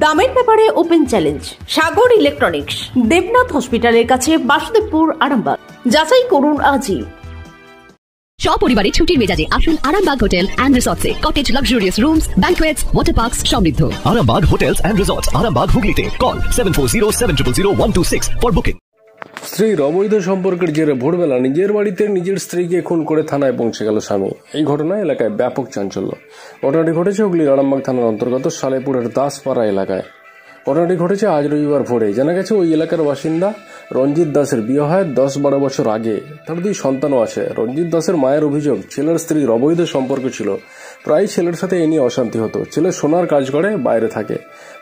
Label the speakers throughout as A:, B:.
A: দামের ব্যাপারে open challenge সাগর electronics, Debnath হসপিটালের কাছে, বাসুদেবপুর, আরামবাগ। যাচাই করুন আজই।
B: সপরিবারে ছুটির মেজাজে আসুন আরামবাগ হোটেল অ্যান্ড রিসর্টসে। Cottage, luxurious rooms, banquets, water parks সমৃদ্ধ।
C: Arambag Hotels and Resorts, Arambag Hooghly. Call 7407000126 for booking.
D: স্ত্রীর অবৈধ সম্পর্কের জেরে ভোরবেলা নিজের বাড়িতে নিজের স্ত্রীকে খুন করে থানায় পৌঁছে গেল স্বামী। এই ঘটনায় এলাকায় ব্যাপক চাঞ্চল্য। ঘটনাটি ঘটেছে হুগলির আরামবাগ থানার অন্তর্গত সালেপুরের দাসপাড়া এলাকায়। ঘটনাটি ঘটেছে আজ রবিবার ভোরে। জানা গেছে ওই এলাকার বাসিন্দা রঞ্জিত দাসের বিয়ে হয় 10-12 বছর আগে। তার 2 সন্তানও আছে। রঞ্জিত দাসের মায়ের অভিযোগ, ছেলের স্ত্রীর অবৈধ সম্পর্ক ছিল। প্রায় ছেলের সাথে এ নিয়ে অশান্তি হতো। ছেলে সোনার কাজ করে, বাইরে থাকে।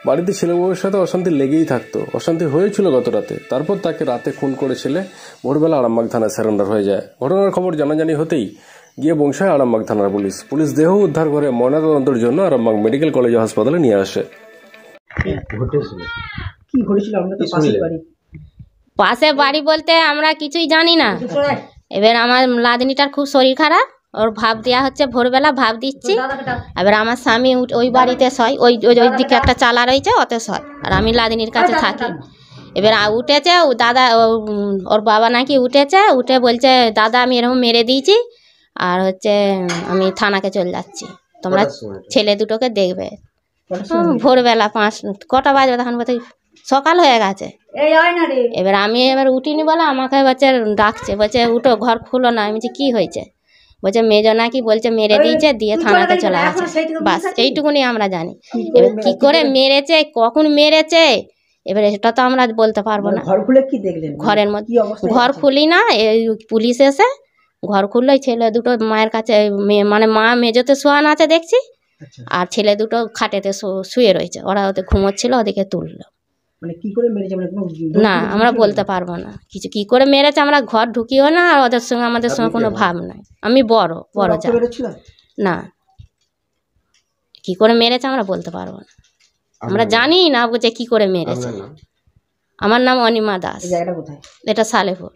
D: বাড়িতে ছেলে বউয়ের সাথে অশান্তি লেগেই থাকতো। অশান্তি হয়েছিল গত রাতে। তারপর তাকে রাতে খুন করে ছেলে ভোরবেলা আরামবাগ থানায় সারেন্ডার হয়ে যায়। ঘটনার খবর জানাজানি হতেই গিয়ে পৌঁছায় আরামবাগ থানার পুলিশ। পুলিশ দেহ উদ্ধার করে ময়নাতদন্তের জন্য আরামবাগ মেডিকেল কলেজ হাসপাতালে নিয়ে আসে।
E: পাশে বাড়ি বলতে আমরা কিছুই জানি না। এবার আমার লাদনিটার খুব শরীর খারাপ, ওর ভাব দেওয়া হচ্ছে, ভোরবেলা ভাব দিচ্ছি। এবার আমার স্বামী ওই বাড়িতে শয়, ওই দিকে একটা চালা রয়েছে, ওতে শয়, আর আমি লাদনির কাছে থাকি। এবার উঠেছে ও দাদা, ওর বাবা নাকি উঠেছে, উঠে বলছে দাদা আমি এরকম মেরে দিয়েছি, আর হচ্ছে আমি থানাকে চলে যাচ্ছি, তোমরা ছেলে দুটোকে দেখবে। ভোরবেলা 5 কটা বাজবে তখন, বলতে সকাল হয়ে গেছে। এবার আমি উঠিনি বলে আমাকে বলছে ডাকছে, বলছে উঠো, ঘর খুলো না। আমি বলছি কী হয়েছে? বলছে মেজো নাকি বলছে মেরে দিয়েছে, দিয়ে থানাতে চলে গেছে। বাস এইটুকুনি আমরা জানি। এবার কী করে মেরেছে, কখন মেরেছে, এবার এটা তো আমরা বলতে পারবো না। ঘরের মধ্যে ঘর খুলি না, এই পুলিশ এসে ঘর খুললো। ছেলে দুটো মায়ের কাছে, মানে মা মেজোতে শোয়ানো আছে দেখছি, আর ছেলে দুটো খাটেতে শুয়ে রয়েছে। ওরা ওদের ঘুমোচ্ছিল, ওদেরকে তুললো। না আমরা বলতে পারবো না কিছু, কি করে মেরেছে। আমরা ঘর ঢুকিও না, আর ওদের সঙ্গে আমাদের সঙ্গে কোনো ভাব নাই। আমি বড় যা না, কি করে মেরেছে আমরা বলতে পারবো না। আমরা জানি না যে কি করে মেরেছে। আমার নাম অনিমা দাস। এটা সালেপুর।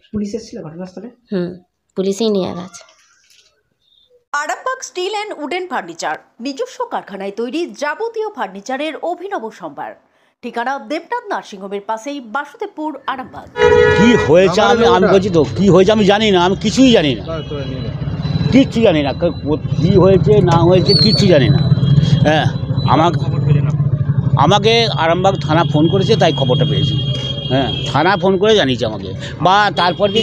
E: পুলিশই নিয়ে গেছে।
A: Arambagh steel and wooden furniture, নিজস্ব কারখানায় তৈরি যাবতীয় ফার্নিচারের অভিনব সম্ভার। ঠিকানা দেবনাথ নার্সিংহোমের পাশেই, বাসুদেবপুর, আরামবাগ।
F: কি হয়েছে আমি বলছি তো, কি হয়েছে আমি জানি না, আমি কিছুই জানি না, কিচ্ছু জানি না। কি হয়েছে না হয়েছে কিচ্ছু জানি না। হ্যাঁ, আমাকে আরামবাগ থানা ফোন করেছে, তাই খবরটা পেয়েছি। হ্যাঁ, থানা ফোন করে জানিয়েছে আমাকে, বা তারপর কি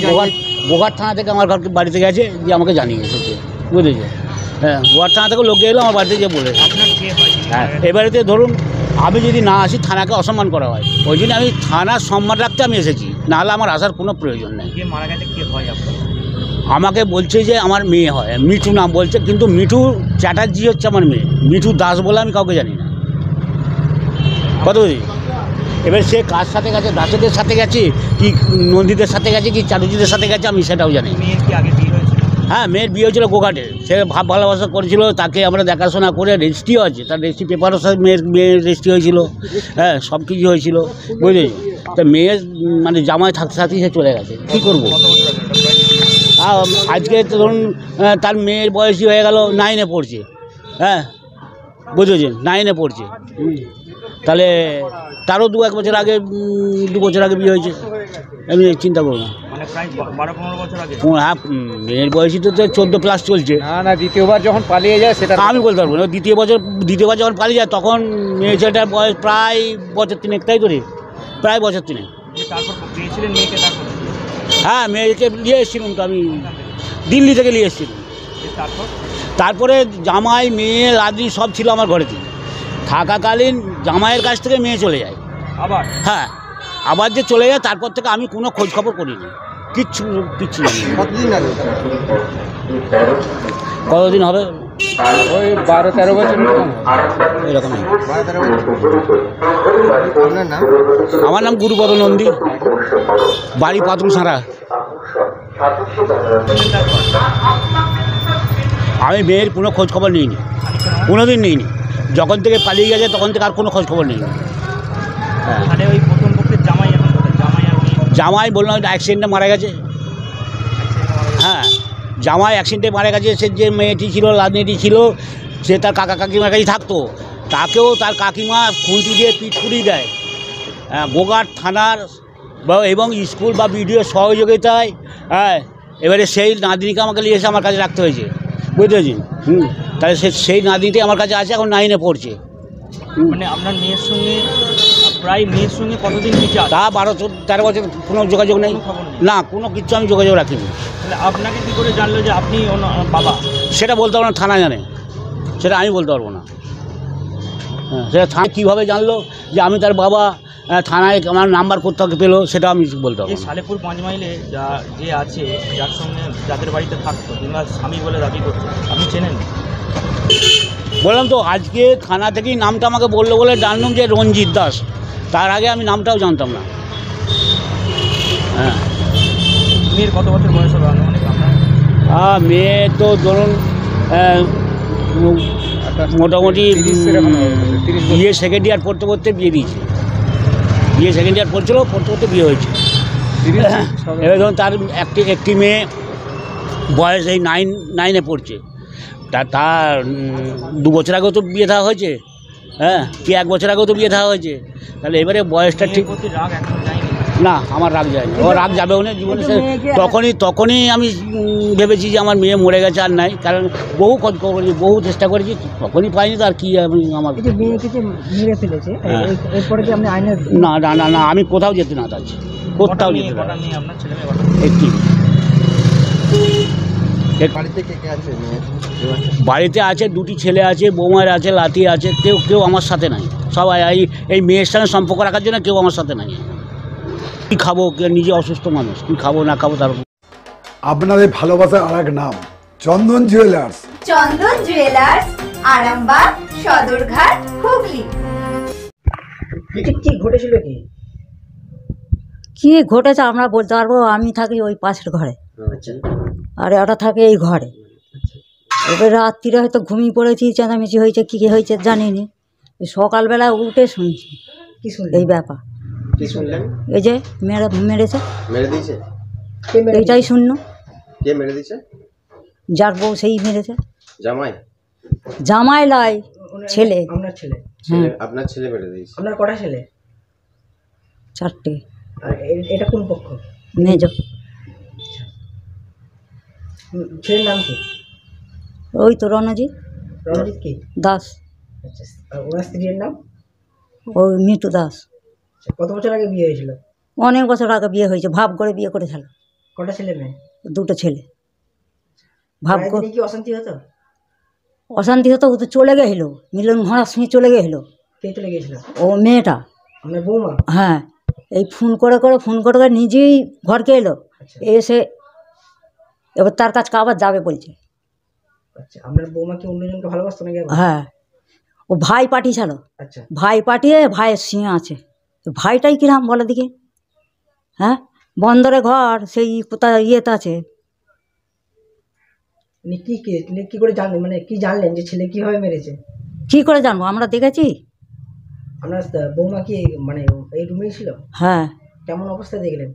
F: গোঘাট থানা থেকে আমার ঘর বাড়িতে গেছে, যে আমাকে জানিয়েছে, বুঝেছে। হ্যাঁ, গোঘাট থানা থেকে লোক এলো আমার বাড়িতে, যে বলে। হ্যাঁ, এবারেতে ধরুন আমি যদি না আসি থানাকে অসম্মান করা হয়, ওই জন্য আমি থানার সম্মান রাখতে আমি এসেছি, নাহলে আমার আসার কোনো প্রয়োজন নেই। আমাকে বলছে যে আমার মেয়ে হয়, মিঠু নাম বলছে, কিন্তু মিঠু চ্যাটার্জি হচ্ছে আমার মেয়ে। মিঠু দাস বলে আমি কাউকে জানি না। কত এবার সে কার সাথে গেছে, দাসেদের সাথে গেছে কি নন্দীদের সাথে গেছে কি চাটুজিদের সাথে গেছে, আমি সেটাও জানি। হ্যাঁ, মেয়ের বিয়ে হয়েছিল গোঘাটে। সে ভাব ভালোবাসা করেছিল, তাকে আমরা দেখাশোনা করে রেজিস্ট্রিও আছে, তার রেজিস্ট্রি পেপারও মেয়ের রেজিস্ট্রি হয়েছিল। হ্যাঁ, সব কিছু হয়েছিল, বুঝলি। তা মেয়ের মানে জামাই থাকতে থাকতেই সে চলে গেছে, কী করবো। আজকে ধরুন তার মেয়ের বয়সী হয়ে গেল, 9-এ পড়ছে। হ্যাঁ, বুঝেছেন, 9-এ পড়ছে। তাহলে তারও 2-1 বছর আগে, 2 বছর আগে বিয়ে হয়েছে। আমি চিন্তা করবো না। হ্যাঁ, মেয়ের বয়সী তো 14+ চলছে।
G: না, দ্বিতীয়বার যখন পালিয়ে যায় সেটা
F: আমি বলতে পারবো না। দ্বিতীয়বার যখন পালিয়ে যায়, তখন মেয়ে ছেলেটার বয়স প্রায় বছর 3, তাই তো রে, প্রায় বছর 3। হ্যাঁ, মেয়েকে নিয়ে এসেছিলাম তো আমি, দিল্লি থেকে নিয়ে এসেছিলাম। তারপরে জামাই, মেয়ে, লাদি সব ছিল আমার ঘরেতে। থাকাকালীন জামাইয়ের কাছ থেকে মেয়ে চলে যায় আবার। হ্যাঁ, আবার যে চলে যায়, তারপর থেকে আমি কোনো খোঁজ খবর করিনি, কিচ্ছু জানি। কতদিন হবে?
G: ওই 12-13 বছর
F: এরকম। আমার নাম গুরুপদ নন্দী, বাড়ি পাতলুসারা। আমি মেয়ের কোনো খোঁজ খবর নিইনি, কোনোদিন নিইনি। যখন থেকে পালিয়ে গেছে তখন থেকে আর কোনো খোঁজ খবর নেই। হ্যাঁ, জামাই বললাম অ্যাক্সিডেন্টে মারা গেছে। হ্যাঁ, জামাই অ্যাক্সিডেন্টে মারা গেছে। সে যে মেয়েটি ছিল, লাদনিটি ছিল, সে তার কাকা কাকিমার কাছেই থাকতো। তাকেও তার কাকিমা খুন্তি দিয়ে পিটকুড়ি দেয়। গোঘাট থানার এবং স্কুল বা বিডিও সহযোগিতায়, হ্যাঁ, এবারে সেই নাতনিকে আমাকে নিয়ে এসে আমার কাছে রাখতে হয়েছে, বুঝতে পেরেছেন? তাহলে সেই নাতনিটি আমার কাছে আছে, এখন 9-এ পড়ছে।
H: মানে আপনার মেয়ের সঙ্গে মেয়ের সঙ্গে কতদিন নিচে
F: তা 12-13 বছর কোনো যোগাযোগ নেই, না কোনো কিছু আমি যোগাযোগ রাখিনি।
H: তাহলে আপনাকে কী করে জানলো যে আপনি বাবা?
F: সেটা বলতে পারবো না, থানা জানে, সেটা আমি বলতে পারবো না। হ্যাঁ, সেটা থানা কীভাবে জানলো যে আমি তার বাবা, থানায় আমার নাম্বার কোথাও পেলো, সেটা আমি বলতে পারবো
H: এই
F: না।
H: সালেপুর 5 মাইলে যে আছে, যার সঙ্গে যাদের বাড়িতে থাকতো কিংবা স্বামী বলে দাবি করছে, আপনি চেনেন?
F: বললাম তো, আজকে থানা থেকেই নামটা আমাকে বললো বলে জানলাম যে রঞ্জিত দাস। তার আগে আমি নামটাও জানতাম না। হ্যাঁ,
H: মেয়ের কত বছর বয়স হবে অনেক আপনার?
F: মেয়ে তো ধরুন মোটামুটি বিয়ে সেকেন্ড ইয়ার পড়তে পড়তে বিয়ে দিয়েছে। বিয়ে সেকেন্ড ইয়ার পড়ছিল, পড়তে পড়তে বিয়ে হয়েছে। এবার ধরুন তার একটি মেয়ে বয়স এই 9-এ পড়ছে। তার 2 বছর আগেও তো বিয়ে দেওয়া হয়েছে, হ্যাঁ, কি 1 বছর আগেও তো বিয়ে দেওয়া হয়েছে। তাহলে এবারে বয়সটা ঠিক
H: রাগ এখন যায়নি?
F: না, আমার রাগ যায়নি, ও রাগ যাবেও না জীবনে। তখনই আমি ভেবেছি যে আমার মেয়ে মরে গেছে, আর নাই। কারণ বহু খোঁজ খবর করেছি, বহু চেষ্টা করেছি, তখনই পাইনি। তো আর কি আমি আমার না, আমি কোথাও যেতে না চাচ্ছি, কোথাও যেতে না।
H: আপনার ছেলে মেয়ে
F: একটি বাড়িতে আছে, 2টি ছেলে আছে, বৌমার আছে, লাতি আছে, কেউ আমার সাথে নাই। সবাই এই মেয়ের সঙ্গে সম্পর্ক রাখার জন্য কেউ আমার সাথে নাই। কী খাবো, নিজে অসুস্থ মানুষ, কী খাবো না খাবো তার।
I: আপনাদের ভালোবাসার আর এক নাম চন্দন জুয়েলার্স।
J: চন্দন জুয়েলার্স, আরামবাগ, সদরঘাট, হুগলি।
K: কি ঘটেছিল? কি ঘটেছে আমরা বলতে পারবো? আমি থাকি ওই পাশের ঘরে, আর ওটা থাকে এই ঘরে। এবার রাত্রিরে হয়তো ঘুমিয়ে পড়েছি, চেঁচামেচি হয়েছে, কী হয়েছে জানিনি। সকালবেলা উঠে শুনছি এই ব্যাপার। এই যে মেরেছে, এইটাই শূন্য।
L: কে মেরে দিয়েছে?
K: যার বউ সেই মেরেছে।
L: জামাই
K: লাই ছেলে।
L: আপনার ছেলে? আপনার ছেলে মেরে দিয়েছে।
K: আপনার কটা ছেলে? 4টে। এটা কোন পক্ষ? মেজ। ছেলের নাম কি? ওই তো রণজিৎ। রণজিৎ কি দাস। আচ্ছা, আর ওনার স্ত্রীর নাম? ওই মিটু দাস। কত বছর আগে বিয়ে হয়েছিল? অনেক বছর আগে বিয়ে হয়েছে, ভাব করে বিয়ে করেছিল। কটা ছেলে মেয়ে? 2টো ছেলে। ভাব করে কি অশান্তি হতো? অশান্তি হতো, ও তো চলে গেছিল, মিলন ঘোড়ার সঙ্গে চলে গেছিল। কে চলে গেছিল? ও মেয়েটা, আপনার বৌমা। হ্যাঁ, এই ফোন করে নিজেই ঘরকে এলো। এসে এবার তার কাছে আবার যাবে বলছে। আচ্ছা, আপনার বৌমা কি অন্যজনকে ভালোবাসতো নাকি? হ্যাঁ, ও ভাই পাঠিয়েছিল। আচ্ছা, ভাই পাঠিয়ে ভাইয়ের সিংহে আছে। ভাইটাই কিরাম বলে দেখি? হ্যাঁ, বন্দরে ঘর, সেই কোথায় ইয়েতে আছে। কি করে জানলেন, মানে কি জানলেন যে ছেলে কিভাবে মেরেছে? কি করে জানবো, আমরা দেখেছি। আপনার বৌমা কি মানে এই রুমেই ছিল? হ্যাঁ। কেমন অবস্থা দেখলেন?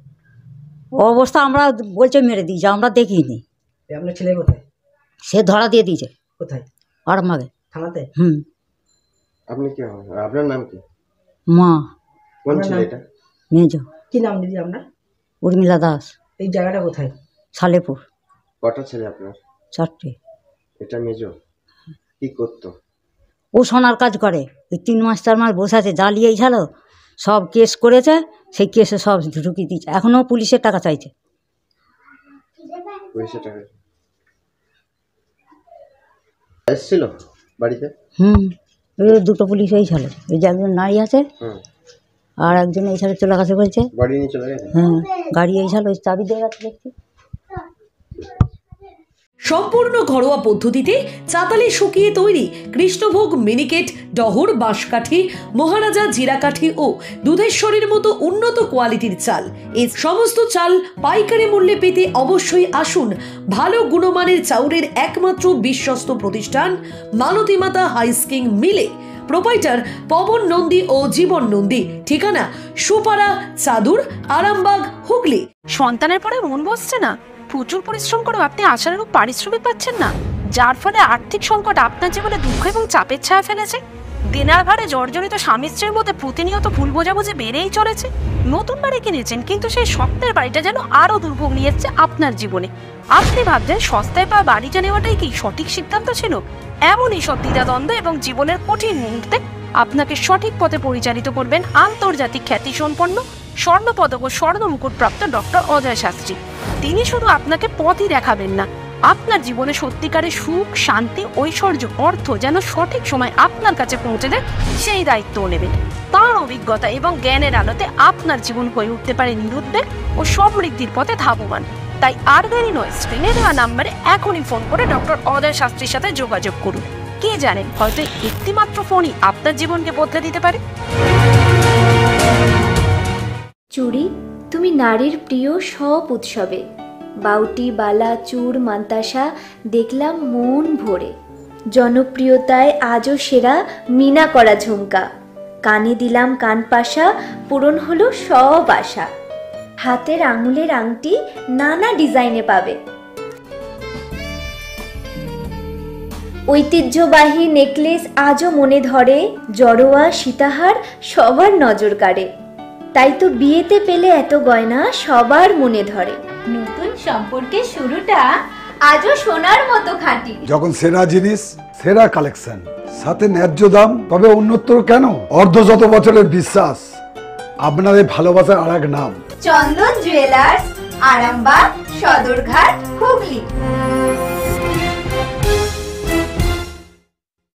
K: অবস্থা আমরা বলছে মেরে দিয়েছে, আমরা দেখিনি। আপনার ছেলে কোথায়? সে ধরা দিয়ে দিয়েছে। কোথায়? আরামবাগে থানাতে।
L: আপনি কি, আপনার নাম কি?
K: মা।
L: কোন ছেলে এটা?
K: মেজ। কি নাম দিদি আপনার? উর্মিলা দাস। এই জায়গাটা কোথায়? সালেপুর।
L: কটা ছেলে আপনার?
K: 4টে।
L: এটা মেজ কি করতো?
K: ও সোনার কাজ করে। ওই 3 মাস 4 মাস বসে আছে, জ্বালিয়েই ছিল, সব কেস করেছে, সেই কেসে সব ঢুকিয়ে দিয়েছে। এখনও পুলিশের টাকা চাইছে।
L: পুলিশের টাকা এসেছিল বাড়িতে?
K: ওই 2টো পুলিশ এই ছিল। এই যে একজন নারী আছে, আর একজন এই সালে চলে গেছে বলছে।
L: বাড়ি নিয়ে চলে গেছে?
K: হ্যাঁ, গাড়ি এই ছিল, ওই চাবি দিয়ে গেছে দেখছি।
A: সম্পূর্ণ ঘরোয়া পদ্ধতিতে চাতালে শুকিয়ে তৈরি কৃষ্ণভোগ মিনিকেট, ডহর, বাঁশকাঠি, মহারাজা জিরাকাঠি ও দুধেশ্বরীর মতো উন্নত কোয়ালিটির চাল। এই সমস্ত চাল পাইকারি মূল্যে পেতে অবশ্যই আসুন ভালো গুণমানের চাউলের একমাত্র বিশ্বস্ত প্রতিষ্ঠান মালতীমাতা হাইস্কিং মিলে। প্রোপাইটার পবন নন্দী ও জীবন নন্দী। ঠিকানা সুপারা, চাদুর, আরামবাগ, হুগলি।
M: সন্তানের পরে মন বসছে না, প্রচুর পরিশ্রম করেও আপনি আশানুরূপ পারিশ্রমিক পাচ্ছেন না, যার ফলে আর্থিক সংকট আপনার জীবনে দুঃখ এবং চাপের ছায়া ফেলেছে। দেনার ভারে জর্জরিত স্বামী স্ত্রীর মধ্যে প্রতিনিয়ত ভুল বোঝাবুঝি বেড়েই চলেছে। নতুন বাড়ি কিনেছেন, কিন্তু সেই স্বপ্নের বাড়িটা যেন আরো দুর্ভোগ নিয়ে যাচ্ছে আপনার জীবনে। আপনি ভাবছেন সস্তায় পাওয়া বাড়িটা নেওয়াটাই কি সঠিক সিদ্ধান্ত ছিল? এমনই সব দ্বিধাদ্বন্দ্ব এবং জীবনের কঠিন মুহূর্তে আপনাকে সঠিক পথে পরিচালিত করবেন আন্তর্জাতিক খ্যাতিসম্পন্ন স্বর্ণপদক ও স্বর্ণ মুকুটপ্রাপ্ত ডক্টর অজয় শাস্ত্রী। তিনি শুধু আপনাকে পথই দেখাবেন না, আপনার জীবনে সত্যিকারের সুখ, শান্তি, ঐশ্বর্য, অর্থ যেন সঠিক সময় আপনার কাছে পৌঁছে দেয় সেই দায়িত্বও নেবেন। তার অভিজ্ঞতা এবং জ্ঞানের আলোতে আপনার জীবন হয়ে উঠতে পারে নিরুদ্বেগ ও সমৃদ্ধির পথে ধাবমান। তাই আর দেরি নয়, স্ক্রিনে দেওয়া নাম্বারে এখনই ফোন করে ডক্টর অজয় শাস্ত্রীর সাথে যোগাযোগ করুন। কে জানেন, হয়তো একটি মাত্র ফোনই আপনার জীবনকে বদলে দিতে পারে।
N: চুড়ি, তুমি নারীর প্রিয় সব উৎসবে। বাউটি, বালা, চূড়, মান্তাসা দেখলাম মন ভরে। জনপ্রিয়তায় আজও সেরা মিনা করা ঝুমকা। কানে দিলাম কানপাশা, পূরণ হলো সব আশা। হাতের আঙুলের আংটি নানা ডিজাইনে পাবে। ঐতিহ্যবাহী নেকলেস আজও মনে ধরে। জড়োয়া, সীতাহার সবার নজর কাড়ে। তাই তো বিয়েতে পেলে এত গয়না সবার মনে ধরে।
J: নতুন সম্পর্কের শুরুটা আজও সোনার মতো খাঁটি।
I: যখন সেরা জিনিস, সেরা কালেকশন, সাথে ন্যায্য দাম, তবে উন্নতর কেন? অর্ধশত বছরের বিশ্বাস, আপনাদের ভালোবাসার আর এক নাম।
J: চন্দন জুয়েলার্স, আরামবাগ, সদরঘাট, হুগলি।